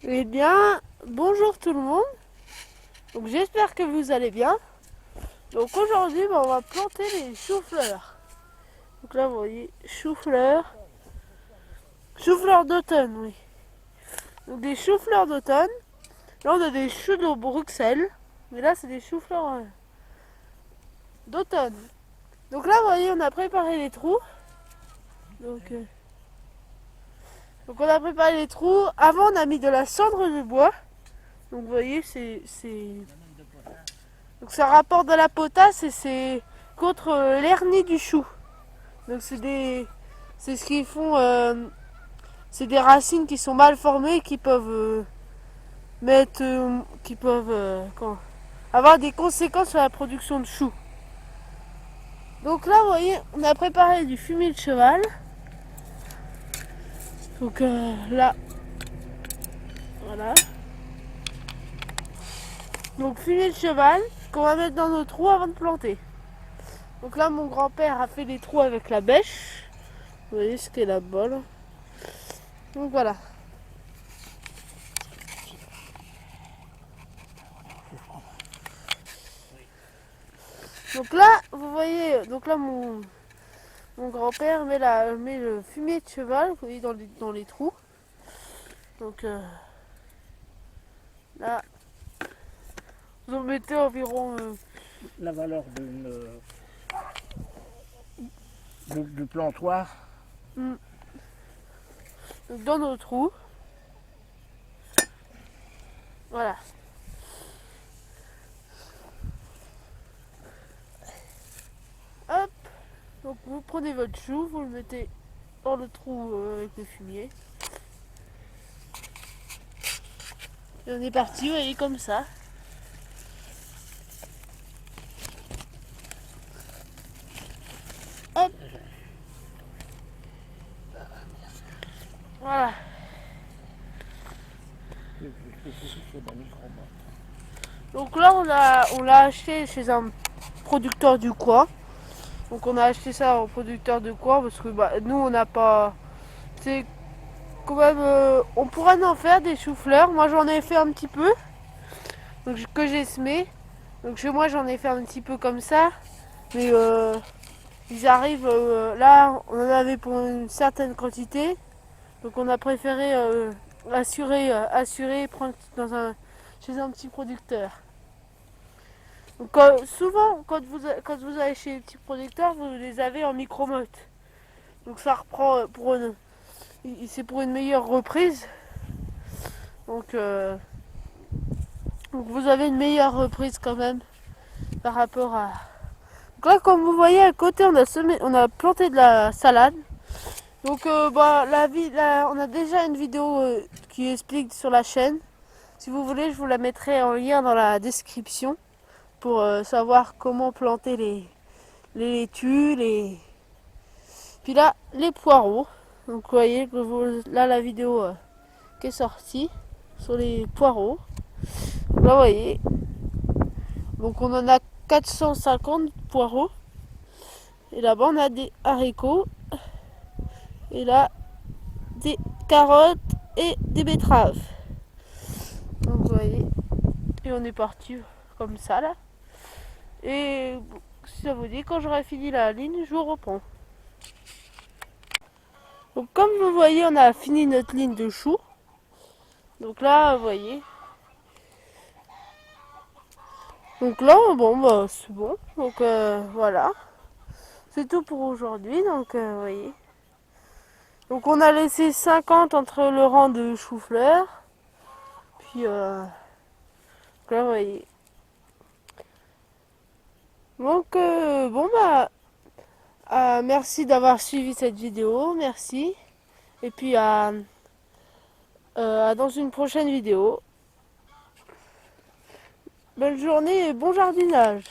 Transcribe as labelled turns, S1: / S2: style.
S1: Eh bien, bonjour tout le monde. Donc j'espère que vous allez bien. Donc aujourd'hui, on va planter les choux-fleurs. Donc là, vous voyez, choux-fleurs. Choux-fleurs d'automne, oui. Donc des choux-fleurs d'automne. Là, on a des choux de Bruxelles. Mais là, c'est des choux-fleurs d'automne. Donc là, vous voyez, on a préparé les trous. Donc, donc on a préparé les trous. Avant, on a mis de la cendre de bois. Donc vous voyez, donc ça rapporte de la potasse et c'est contre l'hernie du chou. Donc c'est ce qu'ils font. C'est des racines qui sont mal formées qui peuvent avoir des conséquences sur la production de choux. Donc là, vous voyez, on a préparé du fumier de cheval. Donc là, voilà. Donc fumier de cheval qu'on va mettre dans nos trous avant de planter. Donc là, mon grand-père a fait les trous avec la bêche. Vous voyez ce qu'est la bolle. Donc voilà. Donc là, vous voyez, donc là mon grand-père met le fumier de cheval, vous voyez, dans les trous. Donc là, vous en mettez environ
S2: La valeur du plantoir.
S1: dans nos trous. Voilà. Hop. Donc vous prenez votre chou, vous le mettez dans le trou avec le fumier. Et on est parti, vous voyez, comme ça. Hop. Voilà. Donc là, on l'a acheté chez un producteur du coin. Donc on a acheté ça au producteur de coin parce que nous, on n'a pas... C'est quand même... on pourrait en faire des choux-fleurs. Moi, j'en ai fait un petit peu. Donc que j'ai semé. Donc chez moi, j'en ai fait un petit peu comme ça. Mais ils arrivent... là, on en avait pour une certaine quantité. Donc on a préféré assurer prendre chez un petit producteur. Donc, souvent, quand vous allez chez les petits producteurs, vous les avez en micro-motte. Donc ça reprend c'est pour une meilleure reprise. Donc, donc vous avez une meilleure reprise quand même par rapport à... Donc là, comme vous voyez à côté, on a planté de la salade. Donc on a déjà une vidéo qui explique sur la chaîne. Si vous voulez, je vous la mettrai en lien dans la description pour savoir comment planter les laitues, puis là, les poireaux. Donc vous voyez, là la vidéo qui est sortie sur les poireaux. Là vous voyez, donc on en a 450 poireaux. Et là-bas on a des haricots. Et là, des carottes et des betteraves. Donc vous voyez, et on est parti comme ça là. Et si ça vous dit, quand j'aurai fini la ligne, je vous reprends. Donc comme vous voyez, on a fini notre ligne de choux. Donc là, vous voyez. Donc là, bon, c'est bon. Donc voilà. C'est tout pour aujourd'hui. Donc vous voyez. Donc on a laissé 50 entre le rang de choux-fleurs. Puis là, vous voyez. Donc merci d'avoir suivi cette vidéo. Merci. Et puis à dans une prochaine vidéo. Bonne journée et bon jardinage.